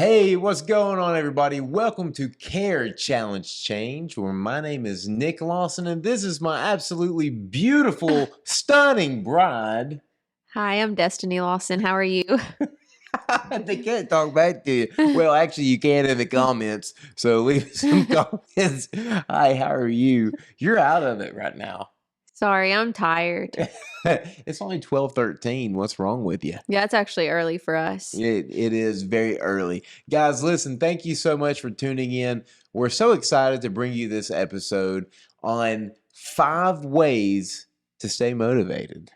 Hey, what's going on, everybody? Welcome to Care Challenge Change, where my name is Nick Lawson, and this is my absolutely beautiful, stunning bride. Hi, I'm Destiny Lawson. How are you? They can't talk back to you. Well, actually, you can in the comments, so leave some comments. Hi, how are you? You're out of it right now. Sorry, I'm tired. It's only 12:13. What's wrong with you? Yeah, it's actually early for us. It is very early. Guys, listen, thank you so much for tuning in. We're so excited to bring you this episode on 5 ways to stay motivated.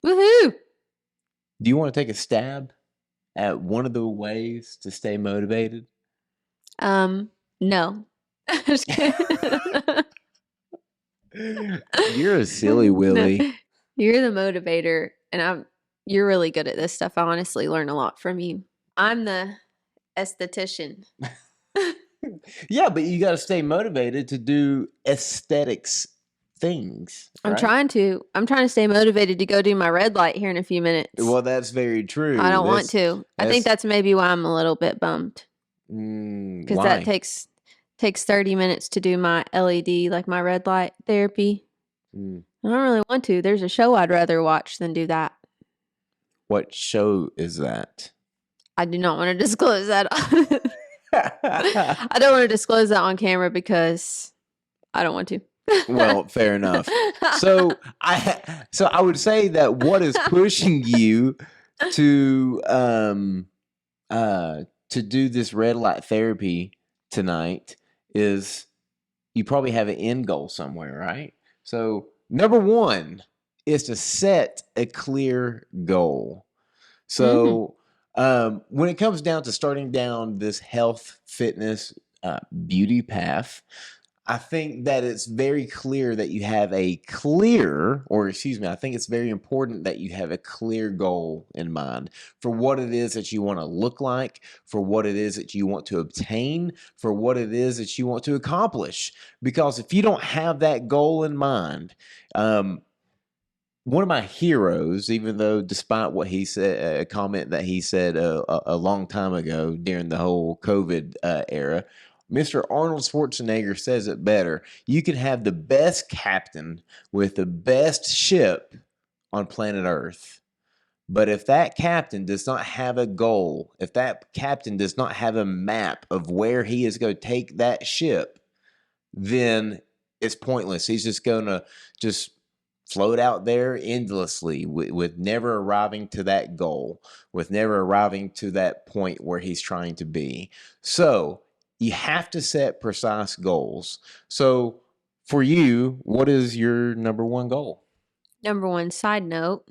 Woohoo! Do you want to take a stab at one of the ways to stay motivated? No. Just kidding. You're a silly Willy. No, you're the motivator, and you're really good at this stuff. I honestly learn a lot from you. I'm the esthetician. Yeah, but you got to stay motivated to do aesthetics things. I'm right? trying to stay motivated to go do my red light here in a few minutes. Well, that's very true. I don't want to. I think that's maybe why I'm a little bit bummed. Because that takes 30 minutes to do my LED, like my red light therapy. I don't really want to. There's a show I'd rather watch than do that. What show is that? I do not want to disclose that. I don't want to disclose that on camera because I don't want to. Well, fair enough. So I would say that what is pushing you to do this red light therapy tonight is you probably have an end goal somewhere, right? So number 1 is to set a clear goal. So when it comes down to starting down this health, fitness, beauty path, I think that it's very clear that you have I think it's very important that you have a clear goal in mind for what it is that you want to look like, for what it is that you want to obtain, for what it is that you want to accomplish. Because if you don't have that goal in mind, one of my heroes, even though despite what he said, a comment that he said a long time ago during the whole COVID era, Mr. Arnold Schwarzenegger says it better. You can have the best captain with the best ship on planet Earth. But if that captain does not have a goal, if that captain does not have a map of where he is going to take that ship, then it's pointless. He's just going to just float out there endlessly with never arriving to that goal, with never arriving to that point where he's trying to be. So you have to set precise goals. So for you, what is your number 1 goal? Number 1, side note.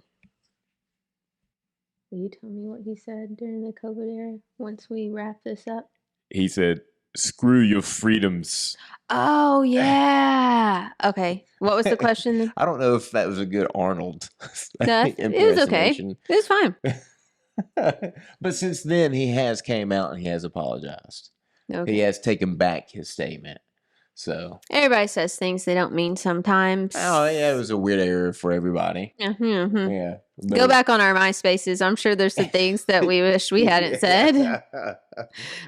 Will you tell me what he said during the COVID era once we wrap this up? He said, "Screw your freedoms." Oh, yeah. Okay. What was the question? I don't know if that was a good Arnold. No, it was okay. It was fine. But since then, he has came out and he has apologized. Okay. He has taken back his statement. So everybody says things they don't mean sometimes. Oh, yeah, it was a weird error for everybody. Mm-hmm. Yeah. Go back on our MySpaces. I'm sure there's some things that we wish we hadn't said.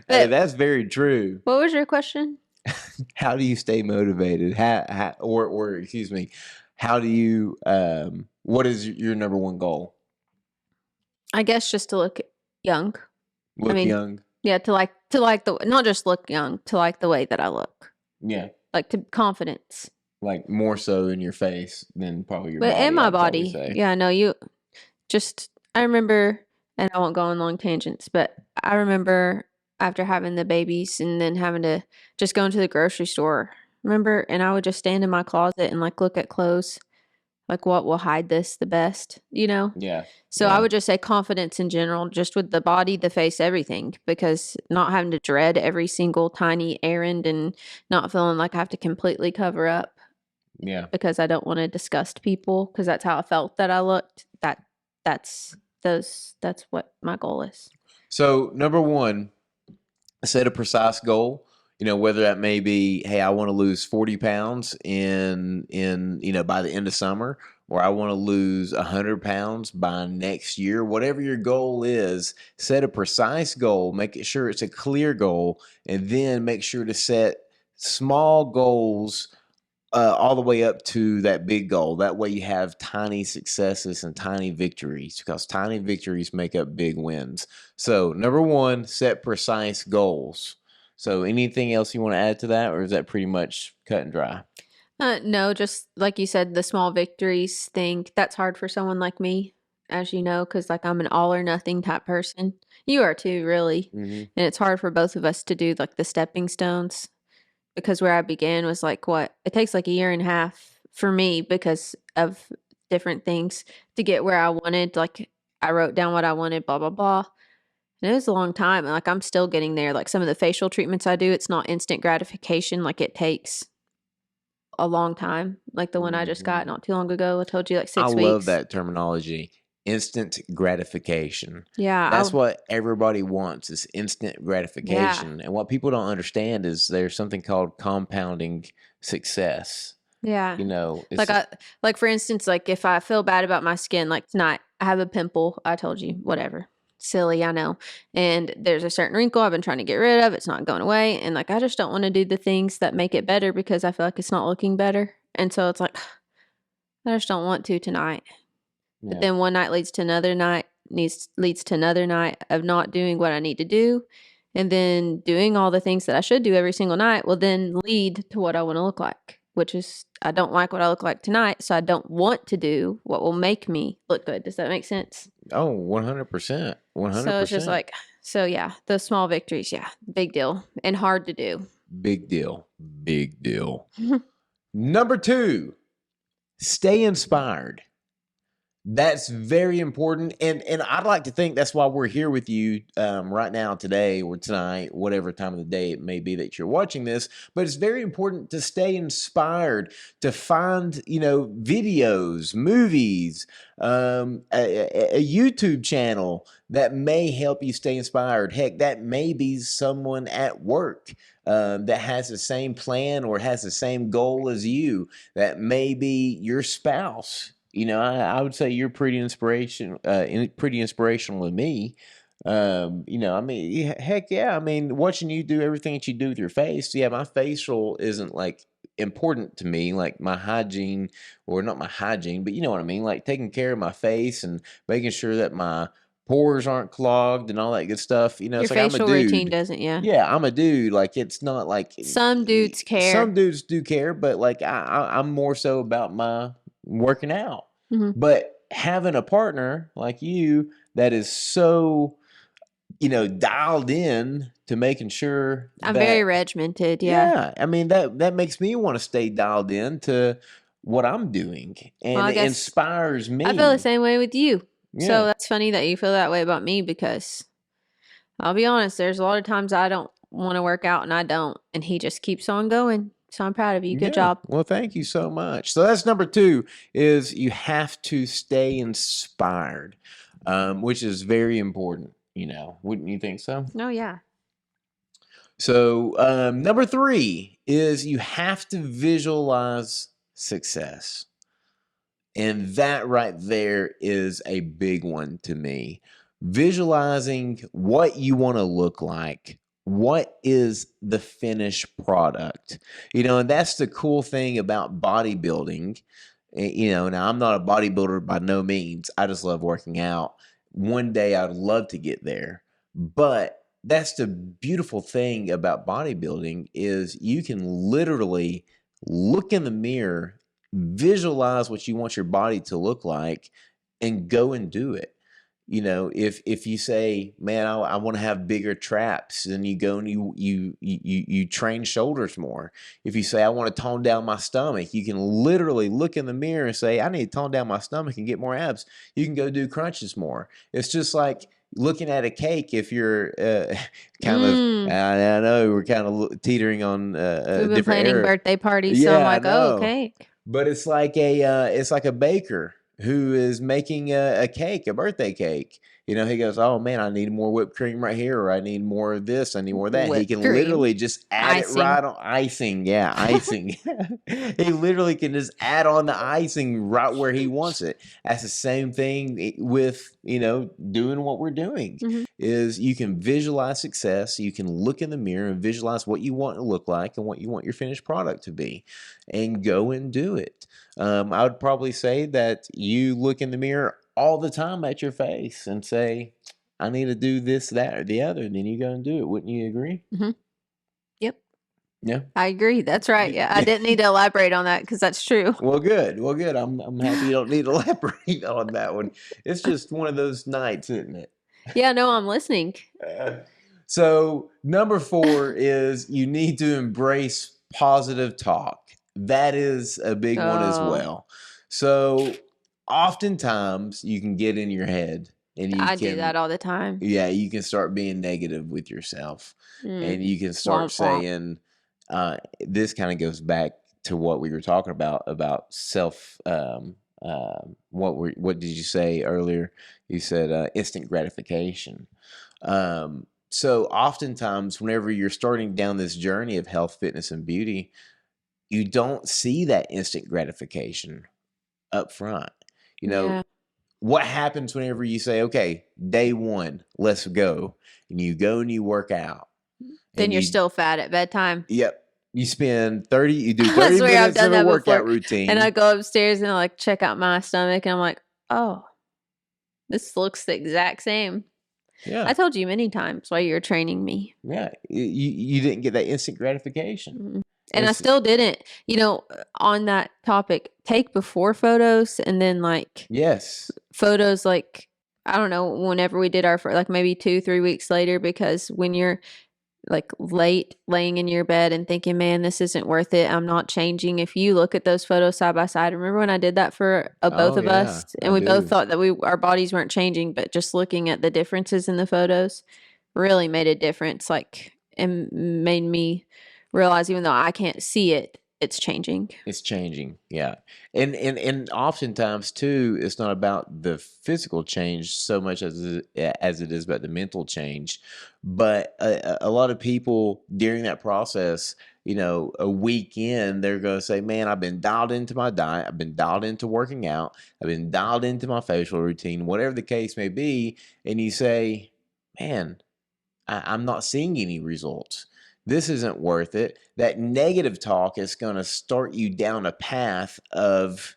Hey, that's very true. What was your question? How do you stay motivated? Or excuse me, how do you? What is your number 1 goal? I guess just to look young. Young. Yeah, to like the not just look young, to like the way that I look. Yeah. Like to confidence. Like more so in your face than probably your body. But in my body. Yeah, no, I remember, and I won't go on long tangents, but I remember after having the babies and then having to just go into the grocery store. Remember, and I would just stand in my closet and like look at clothes. Like what will hide this the best, Yeah. So I would just say confidence in general, just with the body, the face, everything, because not having to dread every single tiny errand and not feeling like I have to completely cover up. Yeah. Because I don't want to disgust people, because that's how I felt that I looked. That's what my goal is. So number 1, set a precise goal. Whether that may be, hey, I want to lose 40 pounds by the end of summer, or I want to lose 100 pounds by next year. Whatever your goal is, set a precise goal, make it sure it's a clear goal, and then make sure to set small goals all the way up to that big goal. That way you have tiny successes and tiny victories, because tiny victories make up big wins. So, number one, set precise goals. So, anything else you want to add to that, or is that pretty much cut and dry? No, just like you said, the small victories thing, that's hard for someone like me, as you know, because like I'm an all or nothing type person. You are too, really. Mm-hmm. And it's hard for both of us to do like the stepping stones, because where I began was like what? It takes like a year and a half for me because of different things to get where I wanted. Like I wrote down what I wanted, blah, blah, blah. And it was a long time. And like I'm still getting there. Like some of the facial treatments I do, it's not instant gratification. Like it takes a long time. Like the one I just got Mm-hmm. not too long ago. I told you like I 6 love weeks. that terminology. Instant gratification. Yeah. That's what everybody wants, is instant Yeah. gratification. And what people don't understand is there's something called compounding success. Yeah. It's Like for instance, like if I feel bad about my skin, like tonight, I have a pimple. I told you, whatever. Silly, I know. And there's a certain wrinkle I've been trying to get rid of. It's not going away. And like I just don't want to do the things that make it better because I feel like it's not looking better. And so it's like I just don't want to tonight. But yeah. then one night leads to another night, leads to another night of not doing what I need to do. And then doing all the things that I should do every single night will then lead to what I want to look like, which is I don't like what I look like tonight. So I don't want to do what will make me look good. Does that make sense? Oh, 100%. So it's just 100%. like, so yeah, the small victories. Yeah, big deal and hard to do. Big deal. Big deal. Number two, stay inspired. That's very important, and I'd like to think that's why we're here with you right now, today or tonight, whatever time of the day it may be that you're watching this. But it's very important to stay inspired, to find videos, movies, a YouTube channel that may help you stay inspired. Heck, that may be someone at work that has the same plan or has the same goal as you. That may be your spouse. I would say you're pretty pretty inspirational to me. I mean, heck yeah. I mean, watching you do everything that you do with your face. Yeah, my facial isn't like important to me, like my hygiene, or not my hygiene, but you know what I mean, like taking care of my face and making sure that my pores aren't clogged and all that good stuff. Your It's like I'm a facial routine dude. doesn't, yeah. Yeah, I'm a dude. Like it's not like Some dudes some care. dudes do care, but like I'm more so about my working out. Hmm. But having a partner like you that is so, dialed in to making sure I'm very that, regimented, yeah. yeah, I mean, that makes me want to stay dialed in to what I'm doing, Well, and I it guess inspires I feel the me. same way with you. So Yeah. that's funny that you feel that way about me because I'll be honest, there's a lot of times I don't want to work out and I don't. And he just keeps on going. So I'm proud of you. Good Yeah. job. Well, thank you so much. So that's number two, is you have to stay inspired, which is very important. Wouldn't you think so? Oh, yeah. So, number three is you have to visualize success. And that right there is a big one to me. Visualizing what you want to look like. What is the finished product? And that's the cool thing about bodybuilding. Now I'm not a bodybuilder by no means. I just love working out. One day I'd love to get there. But that's the beautiful thing about bodybuilding, is you can literally look in the mirror, visualize what you want your body to look like, and go and do it. If you say, man, I want to have bigger traps, then you go and you train shoulders more. If you say, I want to tone down my stomach, you can literally look in the mirror and say, I need to tone down my stomach and get more abs. You can go do crunches more. It's just like looking at a cake. If you're kind of, Mm. I know we're kind of teetering on We've a been different planning era. birthday parties. So I'm Yeah, I like, oh, know. cake. But it's like a baker who is making a cake, a birthday cake. You know, he goes, "Oh man, I need more whipped cream right here, or I need more of this, I need more of that." He Whipped can cream. literally just add it Icing. right on icing. Yeah, icing. He literally can just add on the icing right where he wants it. That's the same thing with, doing what we're doing. Mhm. Is you can visualize success. You can look in the mirror and visualize what you want to look like and what you want your finished product to be, and go and do it. I would probably say that you look in the mirror all the time at your face and say, I need to do this, that, or the other. And then you go and do it. Wouldn't you agree? Mhm. Yep. Yeah. I agree. That's right. Yeah, I didn't need to elaborate on that because that's true. Well, good. Well, good. I'm happy you don't need to elaborate on that one. It's just one of those nights, isn't it? Yeah, no, I'm listening. So, number 4 is you need to embrace positive talk. That is a big one as Oh, well. So, oftentimes you can get in your head and I do that all the time. you can start being negative with yourself, and Mm. you can start Womp womp. saying, this kind of goes back to what we were talking about self. What did you say earlier? You said instant gratification. So oftentimes, whenever you're starting down this journey of health, fitness, and beauty, you don't see that instant gratification up front. You know, Yeah. what happens whenever you say, okay, day 1, let's go, and you go and you work out, Then and you're still fat at bedtime. yep, you do I 30 swear I've minutes done of a that workout before. And I routine. go upstairs and I like check out my stomach and I'm like, oh, this looks the exact same. Yeah, I told you many times while you were training me. yeah, you didn't get that instant gratification. Mhm. And I It's still didn't, on that topic, take before photos and then like yes, photos like I don't know, whenever we did like maybe 2-3 weeks later, because when you're like late laying in your bed and thinking, man, this isn't worth it, I'm not changing. If you look at those photos side by side, remember when I did that for both oh of yeah, us, I and we both do. thought that our bodies weren't changing, but just looking at the differences in the photos really made a difference, like, and made me realize even though I can't see it, it's changing. It's changing, yeah, and oftentimes too, it's not about the physical change so much as it is about the mental change. But a lot of people during that process, a week in, they're going to say, "Man, I've been dialed into my diet. I've been dialed into working out. I've been dialed into my facial routine, whatever the case may be." And you say, "Man, I'm not seeing any results. This isn't worth it." That negative talk is going to start you down a path of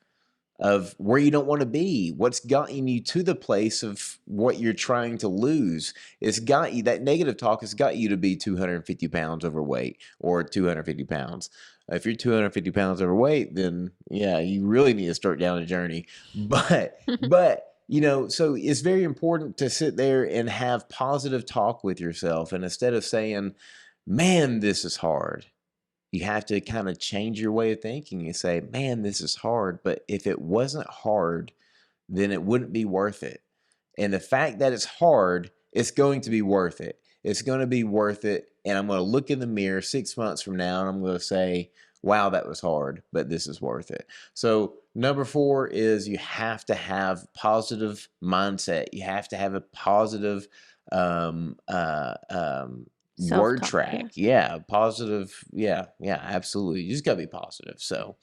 where you don't want to be. What's gotten you to the place of what you're trying to lose? It's got you, that negative talk has got you to be 250 pounds overweight or 250 pounds. If you're 250 pounds overweight, then yeah, you really need to start down a journey. But so it's very important to sit there and have positive talk with yourself. And instead of saying, man, this is hard, you have to kind of change your way of thinking and say, man, this is hard. But if it wasn't hard, then it wouldn't be worth it. And the fact that it's hard, it's going to be worth it. It's going to be worth it. And I'm going to look in the mirror 6 months from now and I'm going to say, wow, that was hard, but this is worth it. So, number 4 is you have to have positive mindset. You have to have a positive um, uh, um, word Self-talk, yeah. track. Yeah, positive. Yeah, absolutely. You just got to be positive. So,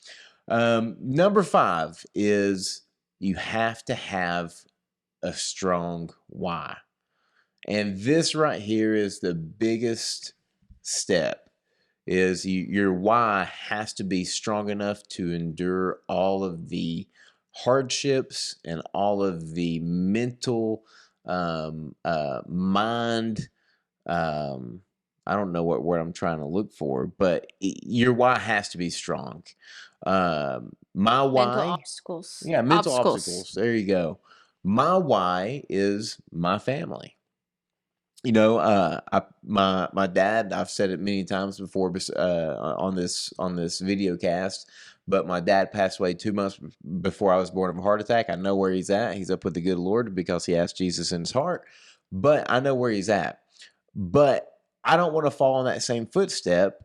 number 5 is you have to have a strong why. And this right here is the biggest step, is your why has to be strong enough to endure all of the hardships and all of the mental mind, I don't know what word I'm trying to look for, but your why has to be strong. My Mental why, obstacles. yeah, mental Obstacles. obstacles. There you go. My why is my family. My dad. I've said it many times before, on this video cast. But my dad passed away 2 months before I was born of a heart attack. I know where he's at. He's up with the good Lord because he asked Jesus in his heart. But I know where he's at. But I don't want to fall in that same footstep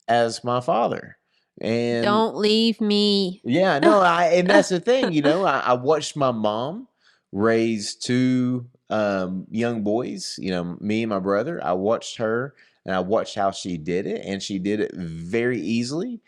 as my father. And Don't leave me. yeah, no, and that's the thing. I watched my mom raise 2 young boys, me and my brother, I watched her and I watched how she did it, and she did it very easily.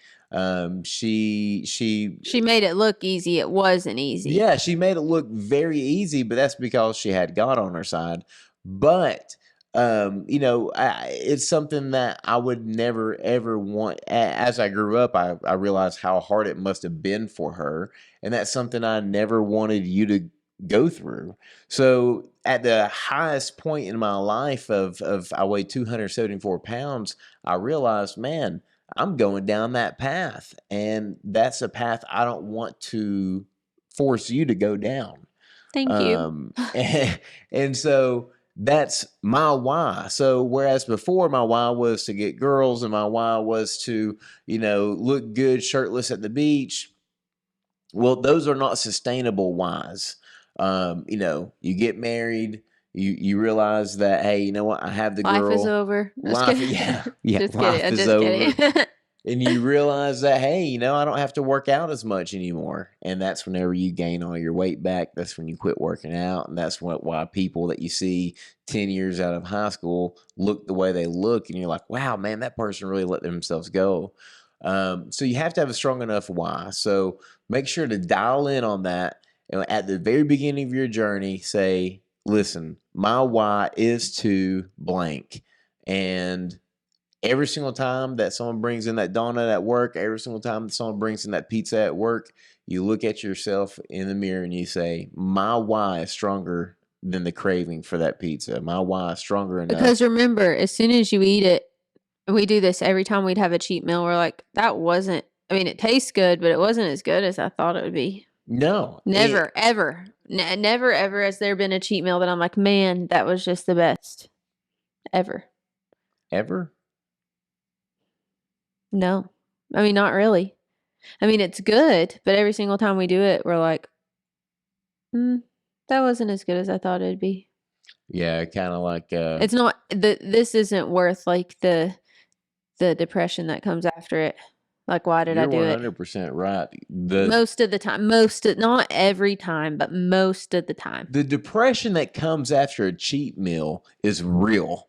She She made it look easy. It wasn't easy. yeah, she made it look very easy, but that's because she had God on her side. But it's something that I would never ever want. As I grew up, I realized how hard it must have been for her, and that's something I never wanted you to go through. So at the highest point in my life of I weighed 274 pounds, I realized, man, I'm going down that path, and that's a path I don't want to force you to go down. Thank you. And so that's my why. So whereas before my why was to get girls and my why was to, look good shirtless at the beach, well, those are not sustainable whys. You get married, you realize that, hey, you know what? I have the Life is girl. over. Just Life, kidding. yeah, Just life kidding. I'm is just over. kidding. And you realize that, hey, I don't have to work out as much anymore. And that's whenever you gain all your weight back. That's when you quit working out. And that's why people that you see 10 years out of high school look the way they look. And you're like, wow, man, that person really let themselves go. So you have to have a strong enough why. So make sure to dial in on that. And at the very beginning of your journey, say, listen, my why is to blank. And every single time that someone brings in that donut at work, every single time that someone brings in that pizza at work, you look at yourself in the mirror and you say, my why is stronger than the craving for that pizza. My why is stronger enough. Because remember, as soon as you eat it, we do this every time we'd have a cheat meal. We're like, that wasn't, I mean, it tastes good, but it wasn't as good as I thought it would be. No. Never, ever. Never, ever has there been a cheat meal that I'm like, man, that was just the best. Ever. Ever? No. I mean, not really. I mean, it's good, but every single time we do it, we're like, that wasn't as good as I thought it'd be. Yeah, kind of like it's not this isn't worth like the depression that comes after it. Like, why did I do it? You're 100% right. Most of the time, not every time, but most of the time. The depression that comes after a cheat meal is real.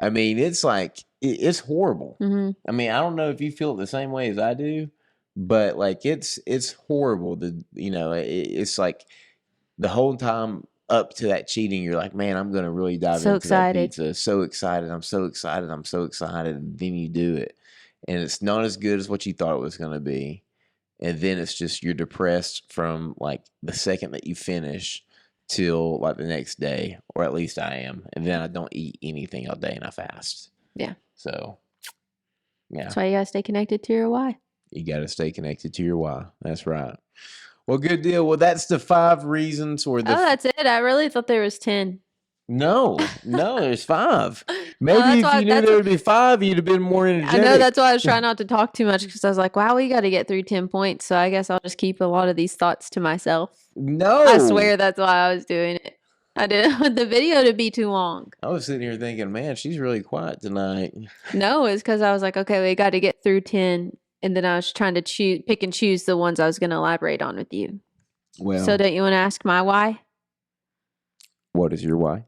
I mean, it's like it's horrible. Mm-hmm. I mean, I don't know if you feel it the same way as I do, but like it's horrible. It's like the whole time up to that cheating, you're like, man, I'm gonna really dive into that pizza. So excited! I'm so excited! I'm so excited! And then you do it, and it's not as good as what you thought it was gonna be. And then it's just you're depressed from like the second that you finish till like the next day, or at least I am. And then I don't eat anything all day and I fast. Yeah. So, yeah. That's why you gotta stay connected to your why. You gotta stay connected to your why. That's right. Well, good deal. Well, that's the 5 reasons or the. Oh, that's it. I really thought there was 10. No, there's 5. Maybe if you knew there would be 5, you'd have been more energetic. I know, that's why I was trying not to talk too much, because I was like, wow, we got to get through 10 points. So I guess I'll just keep a lot of these thoughts to myself. No. I swear that's why I was doing it. I didn't want the video to be too long. I was sitting here thinking, man, she's really quiet tonight. No, it's because I was like, okay, we got to get through 10. And then I was trying to pick and choose the ones I was going to elaborate on with you. Well. So don't you want to ask my why? What is your why?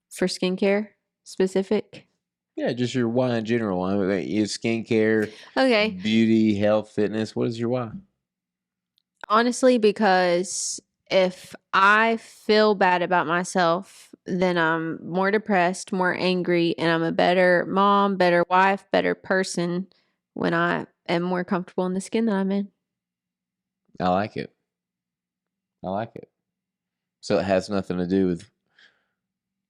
For skincare specific? Yeah, just your why in general. I mean, it's skincare, okay, beauty, health, fitness. What is your why? Honestly, because if I feel bad about myself, then I'm more depressed, more angry, and I'm a better mom, better wife, better person when I am more comfortable in the skin that I'm in. I like it. So it has nothing to do with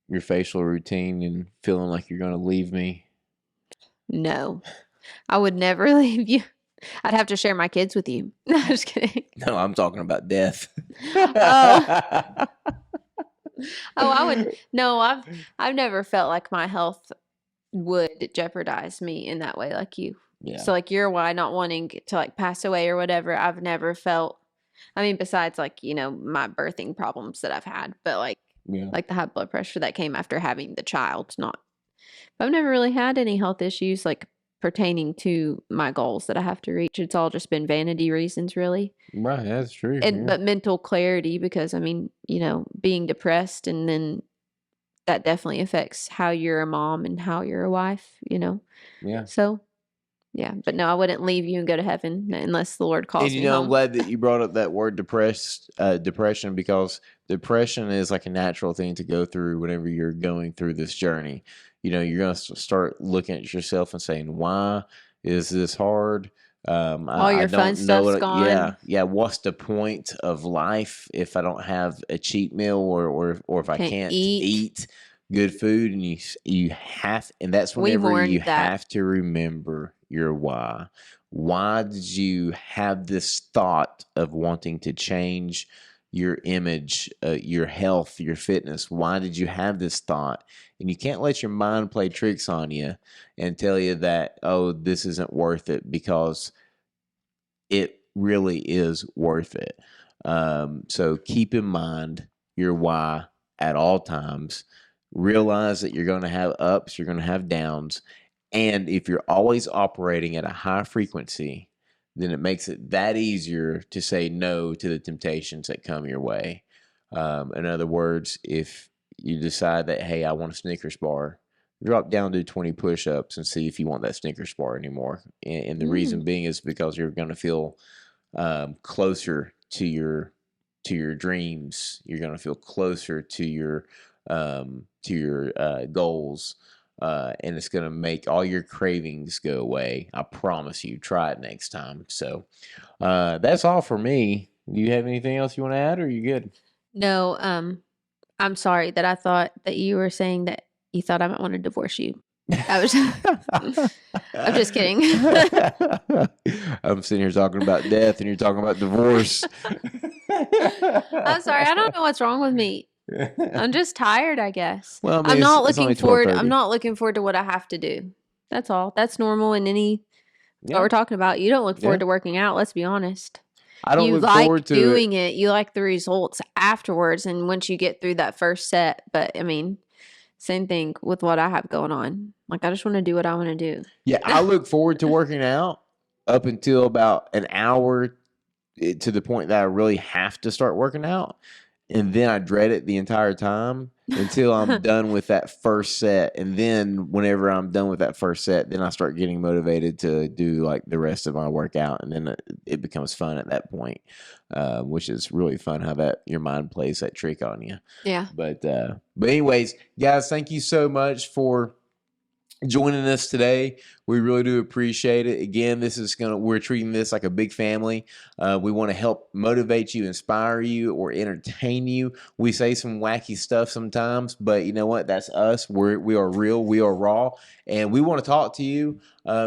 your facial routine and feeling like you're going to leave me? No, I would never leave you. I'd have to share my kids with you. No, I'm just kidding. No, I'm talking about death. Oh, I would. No, I've never felt like my health would jeopardize me in that way, like you. Yeah. So like your why, not wanting to like pass away or whatever, I've never felt. I mean, besides like, my birthing problems that I've had, but like the high blood pressure that came after having the child, not. But I've never really had any health issues like pertaining to my goals that I have to reach. It's all just been vanity reasons, really. Right, that's true. And but mental clarity, because I mean, being depressed, and then that definitely affects how you're a mom and how you're a wife, Yeah. So, yeah, but no, I wouldn't leave you and go to heaven unless the Lord calls And me I'm home. glad that you brought up that word depression, because depression is like a natural thing to go through whenever you're going through this journey. You're going to start looking at yourself and saying, "Why is this hard? All I your fun don't know stuff's what. Yeah, gone. yeah. What's the point of life if I don't have a cheat meal, or if I Can't can't eat. eat good food?" And you have, and that's We whenever you mourned that. have to remember your why. Why did you have this thought of wanting to change your image, your health, your fitness? Why did you have this thought? And you can't let your mind play tricks on you and tell you that, oh, this isn't worth it, because it really is worth it. So keep in mind your why at all times. Realize that you're going to have ups, you're going to have downs. And if you're always operating at a high frequency, then it makes it that easier to say no to the temptations that come your way. In other words, if you decide that, hey, I want a Snickers bar, drop down to 20 push-ups and see if you want that Snickers bar anymore. And the reason Mm. being is because you're going to feel closer to your dreams. You're going to feel closer to your goals, and it's going to make all your cravings go away. I promise you. Try it next time. So that's all for me. Do you have anything else you want to add, or are you good? No, I'm sorry that I thought that you were saying that you thought I might want to divorce you. I was I'm just kidding. I'm sitting here talking about death, and you're talking about divorce. I'm sorry. I don't know what's wrong with me. I'm just tired, I guess. Well, I mean, I'm not it's only looking forward. I'm 12:30. not looking forward to what I have to do. That's all. That's normal in any what Yeah, we're talking about. You don't look yeah. forward to working out, let's be honest. I don't You look like forward to it. doing it. You like the results afterwards and once you get through that first set. But I mean, same thing with what I have going on. Like I just want to do what I want to do. Yeah, I look forward to working out up until about an hour, to the point that I really have to start working out. And then I dread it the entire time until I'm done with that first set. And then whenever I'm done with that first set, then I start getting motivated to do like the rest of my workout. And then it becomes fun at that point, which is really fun how that your mind plays that trick on you. Yeah. But anyways, guys, thank you so much for joining us today. We really do appreciate it. Again, we're treating this like a big family. We want to help motivate you, inspire you, or entertain you. We say some wacky stuff sometimes, but you know what? That's us. We are real. We are raw, and we want to talk to you.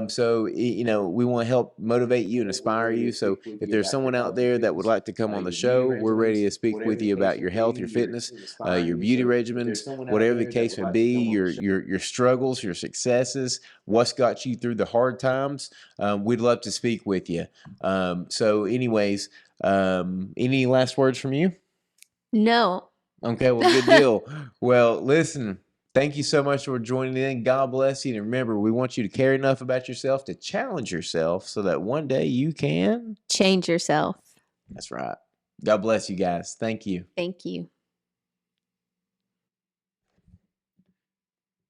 So we want to help motivate you and inspire you. So if there's someone out there that would like to come on the show, we're ready to speak with you about your health, your fitness, your beauty regimens, whatever the case may be, your struggles, your successes, what's got you through the hard times. We'd love to speak with you. So anyways, any last words from you? No. Okay, well, good deal. Well, listen, thank you so much for joining in. God bless you. And remember, we want you to care enough about yourself to challenge yourself so that one day you can Change yourself. That's right. God bless you guys. Thank you. Thank you.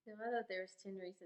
I thought there was 10 reasons.